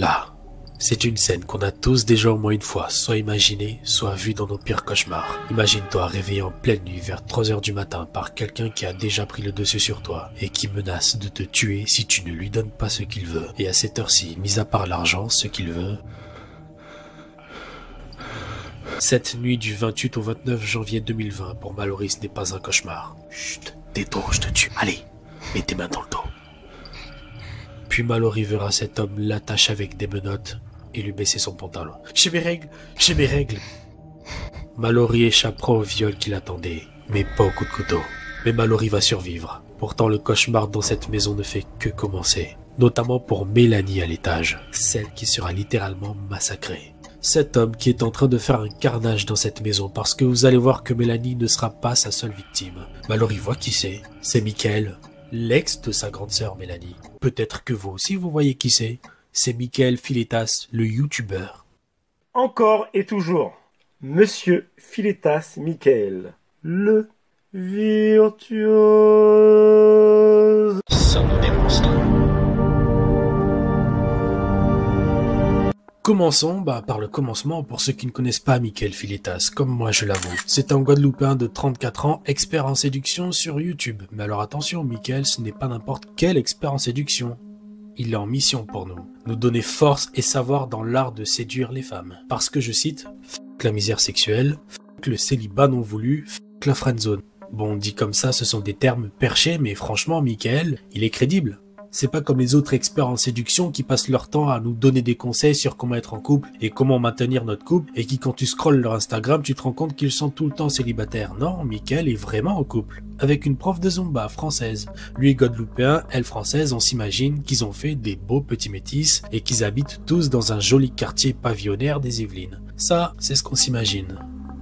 Là, c'est une scène qu'on a tous déjà au moins une fois, soit imaginée, soit vue dans nos pires cauchemars. Imagine-toi réveillé en pleine nuit vers 3 h du matin par quelqu'un qui a déjà pris le dessus sur toi et qui menace de te tuer si tu ne lui donnes pas ce qu'il veut. Et à cette heure-ci, mis à part l'argent, ce qu'il veut... Cette nuit du 28 au 29 janvier 2020 pour Mallory, ce n'est pas un cauchemar. Chut, tais-toi, je te tue. Allez, mets tes mains dans le dos. Puis Mallory verra cet homme l'attacher avec des menottes et lui baisser son pantalon. J'ai mes règles. Mallory échappera au viol qui l'attendait, mais pas au coup de couteau. Mais Mallory va survivre. Pourtant, le cauchemar dans cette maison ne fait que commencer. Notamment pour Mélanie à l'étage, celle qui sera littéralement massacrée. Cet homme qui est en train de faire un carnage dans cette maison parce que vous allez voir que Mélanie ne sera pas sa seule victime. Mallory voit qui c'est. C'est Michael, l'ex de sa grande sœur Mélanie. Peut-être que vous aussi vous voyez qui c'est. C'est Michael Filetas, le youtubeur. Encore et toujours, Monsieur Filetas Michael, le virtuose. Ça nous démonstre. Commençons par le commencement pour ceux qui ne connaissent pas Michael Filetas, comme moi je l'avoue. C'est un Guadeloupéen de 34 ans, expert en séduction sur YouTube. Mais alors attention, Michael, ce n'est pas n'importe quel expert en séduction. Il est en mission pour nous donner force et savoir dans l'art de séduire les femmes. Parce que je cite, « F*** la misère sexuelle, f*** le célibat non voulu, f*** la friendzone ». Bon, dit comme ça, ce sont des termes perchés, mais franchement, Michael, il est crédible. C'est pas comme les autres experts en séduction qui passent leur temps à nous donner des conseils sur comment être en couple et comment maintenir notre couple et qui quand tu scrolles leur Instagram tu te rends compte qu'ils sont tout le temps célibataires. Non, Michael est vraiment en couple. Avec une prof de Zumba française. Lui Guadeloupéen, elle française, on s'imagine qu'ils ont fait des beaux petits métis et qu'ils habitent tous dans un joli quartier pavillonnaire des Yvelines. Ça, c'est ce qu'on s'imagine.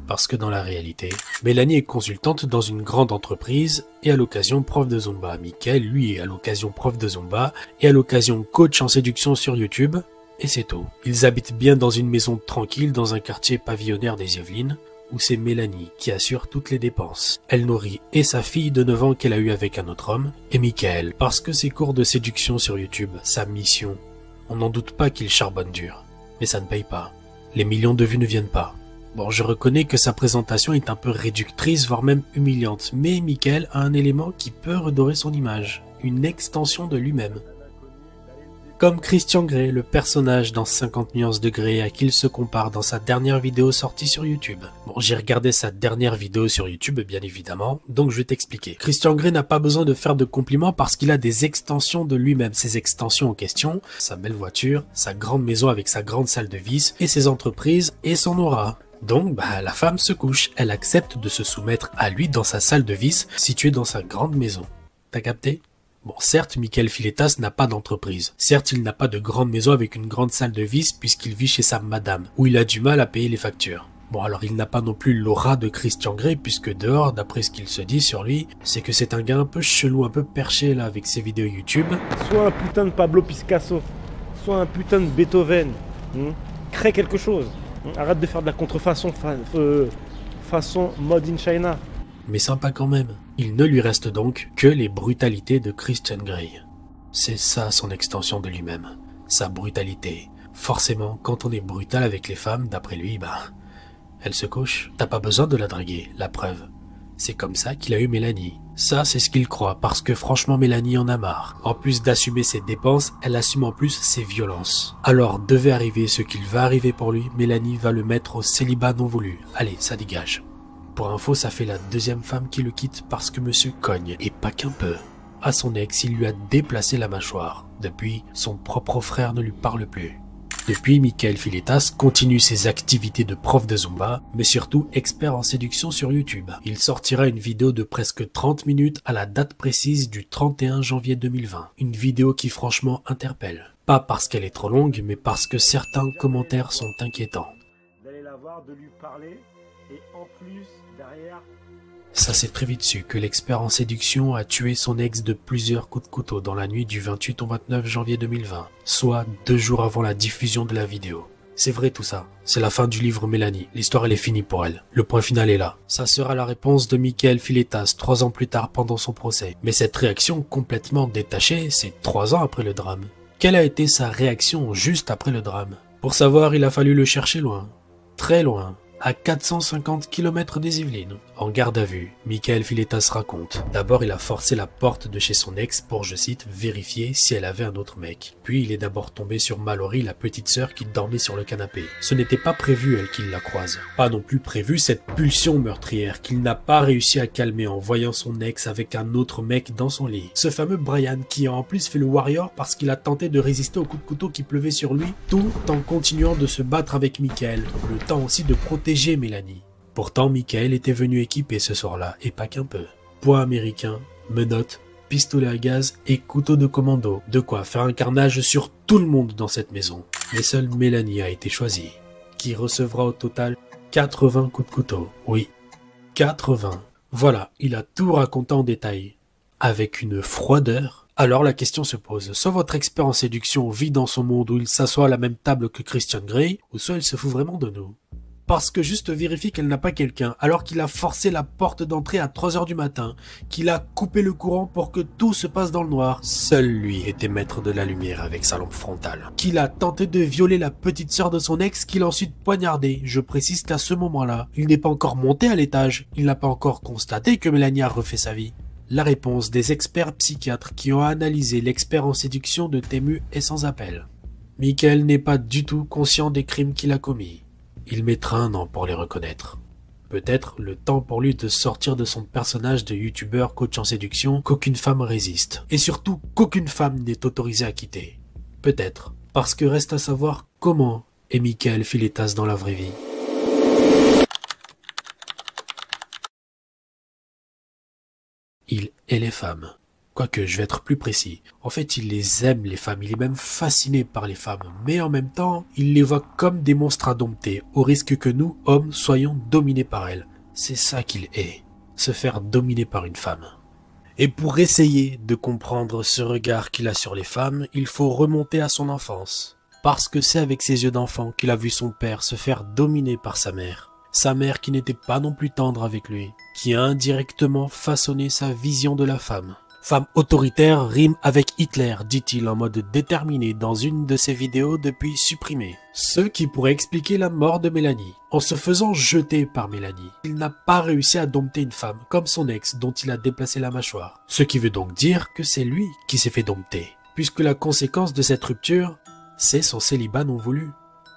Parce que dans la réalité, Mélanie est consultante dans une grande entreprise et à l'occasion prof de Zumba. Michael, lui, est à l'occasion prof de Zumba et à l'occasion coach en séduction sur YouTube. Et c'est tout. Ils habitent bien dans une maison tranquille dans un quartier pavillonnaire des Yvelines où c'est Mélanie qui assure toutes les dépenses. Elle nourrit et sa fille de 9 ans qu'elle a eue avec un autre homme et Michael parce que ses cours de séduction sur YouTube, sa mission, on n'en doute pas qu'il charbonne dur. Mais ça ne paye pas. Les millions de vues ne viennent pas. Bon, je reconnais que sa présentation est un peu réductrice, voire même humiliante, mais Michael a un élément qui peut redorer son image, une extension de lui-même. Comme Christian Grey, le personnage dans 50 nuances de Grey à qui il se compare dans sa dernière vidéo sortie sur YouTube. Bon, j'ai regardé sa dernière vidéo sur YouTube, bien évidemment, donc je vais t'expliquer. Christian Grey n'a pas besoin de faire de compliments parce qu'il a des extensions de lui-même. Ces extensions en question, sa belle voiture, sa grande maison avec sa grande salle de vis, et ses entreprises, et son aura. Donc, la femme se couche, elle accepte de se soumettre à lui dans sa salle de vis située dans sa grande maison. T'as capté? Bon, certes, Michael Filetas n'a pas d'entreprise. Certes, il n'a pas de grande maison avec une grande salle de vis puisqu'il vit chez sa madame, où il a du mal à payer les factures. Bon, alors il n'a pas non plus l'aura de Christian Grey puisque dehors, d'après ce qu'il se dit sur lui, c'est que c'est un gars un peu chelou, un peu perché là avec ses vidéos YouTube. Soit un putain de Pablo Picasso, soit un putain de Beethoven. Crée quelque chose. Arrête de faire de la contrefaçon façon made in China. Mais sympa quand même. Il ne lui reste donc que les brutalités de Christian Grey. C'est ça son extension de lui-même. Sa brutalité. Forcément, quand on est brutal avec les femmes, d'après lui, elle se couche. T'as pas besoin de la draguer, la preuve. C'est comme ça qu'il a eu Mélanie. Ça, c'est ce qu'il croit, parce que franchement, Mélanie en a marre. En plus d'assumer ses dépenses, elle assume en plus ses violences. Alors, devait arriver ce qu'il va arriver pour lui, Mélanie va le mettre au célibat non voulu. Allez, ça dégage. Pour info, ça fait la deuxième femme qui le quitte parce que monsieur cogne, et pas qu'un peu. À son ex, il lui a déplacé la mâchoire. Depuis, son propre frère ne lui parle plus. Depuis, Michael Filetas continue ses activités de prof de Zumba, mais surtout expert en séduction sur YouTube. Il sortira une vidéo de presque 30 minutes à la date précise du 31 janvier 2020. Une vidéo qui franchement interpelle. Pas parce qu'elle est trop longue, mais parce que certains commentaires sont inquiétants. D'aller la voir, de lui parler, et en plus, derrière... Ça s'est très vite su que l'expert en séduction a tué son ex de plusieurs coups de couteau dans la nuit du 28 au 29 janvier 2020, soit 2 jours avant la diffusion de la vidéo. C'est vrai tout ça, c'est la fin du livre Mélanie, l'histoire elle est finie pour elle, le point final est là. Ça sera la réponse de Michael Filetas 3 ans plus tard pendant son procès. Mais cette réaction complètement détachée, c'est 3 ans après le drame. Quelle a été sa réaction juste après le drame? Pour savoir, il a fallu le chercher loin, très loin, à 450 km des Yvelines. En garde à vue, Michael Filetas raconte. D'abord, il a forcé la porte de chez son ex pour, je cite, vérifier si elle avait un autre mec. Puis, il est d'abord tombé sur Mallory, la petite sœur qui dormait sur le canapé. Ce n'était pas prévu, elle, qu'il la croise. Pas non plus prévu cette pulsion meurtrière qu'il n'a pas réussi à calmer en voyant son ex avec un autre mec dans son lit. Ce fameux Brian qui a en plus fait le warrior parce qu'il a tenté de résister aux coups de couteau qui pleuvaient sur lui, tout en continuant de se battre avec Michael, le temps aussi de protéger Mélanie. Pourtant, Michael était venu équipé ce soir-là, et pas qu'un peu. Poing américain, menottes, pistolet à gaz et couteau de commando. De quoi faire un carnage sur tout le monde dans cette maison. Mais seule Mélanie a été choisie, qui recevra au total 80 coups de couteau. Oui, 80. Voilà, il a tout raconté en détail. Avec une froideur. Alors la question se pose, soit votre expert en séduction vit dans son monde où il s'assoit à la même table que Christian Grey, ou soit il se fout vraiment de nous. Parce que juste vérifie qu'elle n'a pas quelqu'un, alors qu'il a forcé la porte d'entrée à 3 h du matin, qu'il a coupé le courant pour que tout se passe dans le noir. Seul lui était maître de la lumière avec sa lampe frontale. Qu'il a tenté de violer la petite sœur de son ex, qu'il a ensuite poignardé. Je précise qu'à ce moment-là, il n'est pas encore monté à l'étage. Il n'a pas encore constaté que Mélanie a refait sa vie. La réponse des experts psychiatres qui ont analysé l'expert en séduction de Tému est sans appel. Michael n'est pas du tout conscient des crimes qu'il a commis. Il mettra un an pour les reconnaître. Peut-être le temps pour lui de sortir de son personnage de youtubeur coach en séduction qu'aucune femme résiste. Et surtout qu'aucune femme n'est autorisée à quitter. Peut-être parce que reste à savoir comment est Michael Filetas dans la vraie vie. Il est les femmes. Quoique, je vais être plus précis. En fait, il les aime, les femmes. Il est même fasciné par les femmes. Mais en même temps, il les voit comme des monstres à dompter, au risque que nous, hommes, soyons dominés par elles. C'est ça qu'il est. Se faire dominer par une femme. Et pour essayer de comprendre ce regard qu'il a sur les femmes, il faut remonter à son enfance. Parce que c'est avec ses yeux d'enfant qu'il a vu son père se faire dominer par sa mère. Sa mère qui n'était pas non plus tendre avec lui, qui a indirectement façonné sa vision de la femme. Femme autoritaire rime avec Hitler, dit-il en mode déterminé dans une de ses vidéos depuis supprimée. Ce qui pourrait expliquer la mort de Mélanie. En se faisant jeter par Mélanie, il n'a pas réussi à dompter une femme comme son ex dont il a déplacé la mâchoire. Ce qui veut donc dire que c'est lui qui s'est fait dompter. Puisque la conséquence de cette rupture, c'est son célibat non voulu.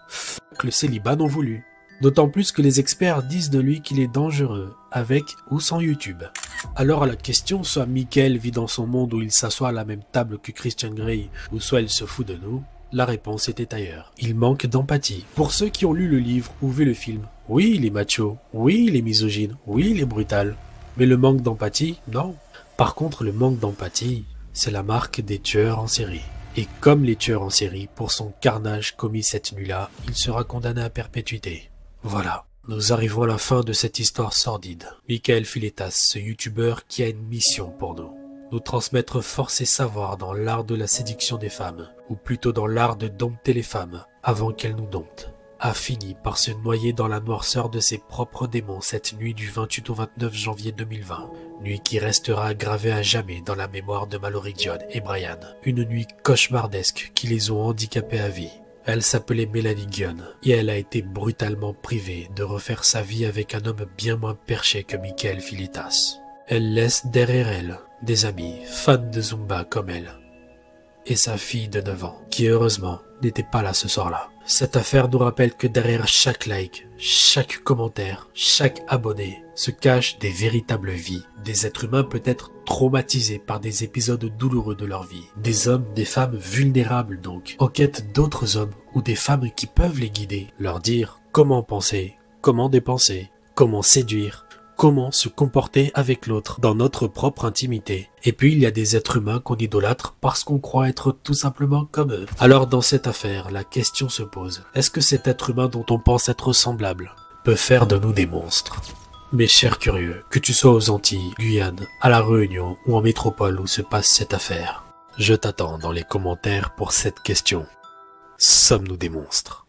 Fuck le célibat non voulu. D'autant plus que les experts disent de lui qu'il est dangereux, avec ou sans YouTube. Alors à la question, soit Michael vit dans son monde où il s'assoit à la même table que Christian Grey, ou soit il se fout de nous, la réponse était ailleurs. Il manque d'empathie. Pour ceux qui ont lu le livre ou vu le film, oui il est macho, oui il est misogyne, oui il est brutal, mais le manque d'empathie, non. Par contre le manque d'empathie, c'est la marque des tueurs en série. Et comme les tueurs en série, pour son carnage commis cette nuit-là, il sera condamné à perpétuité. Voilà, nous arrivons à la fin de cette histoire sordide. Michael Filetas, ce youtubeur qui a une mission pour nous. Nous transmettre force et savoir dans l'art de la séduction des femmes, ou plutôt dans l'art de dompter les femmes avant qu'elles nous domptent. A fini par se noyer dans la noirceur de ses propres démons cette nuit du 28 au 29 janvier 2020. Nuit qui restera gravée à jamais dans la mémoire de Mallory Dion et Brian. Une nuit cauchemardesque qui les ont handicapés à vie. Elle s'appelait Mélanie Gunn et elle a été brutalement privée de refaire sa vie avec un homme bien moins perché que Michael Filetas. Elle laisse derrière elle des amis, fans de Zumba comme elle, et sa fille de 9 ans, qui heureusement n'était pas là ce soir-là. Cette affaire nous rappelle que derrière chaque like, chaque commentaire, chaque abonné, se cachent des véritables vies, des êtres humains peut-être traumatisés par des épisodes douloureux de leur vie, des hommes, des femmes vulnérables donc, en quête d'autres hommes ou des femmes qui peuvent les guider, leur dire comment penser, comment dépenser, comment séduire, comment se comporter avec l'autre dans notre propre intimité. Et puis il y a des êtres humains qu'on idolâtre parce qu'on croit être tout simplement comme eux. Alors dans cette affaire, la question se pose, est-ce que cet être humain dont on pense être semblable peut faire de nous des monstres? Mes chers curieux, que tu sois aux Antilles, Guyane, à La Réunion ou en métropole où se passe cette affaire, je t'attends dans les commentaires pour cette question. Sommes-nous des monstres ?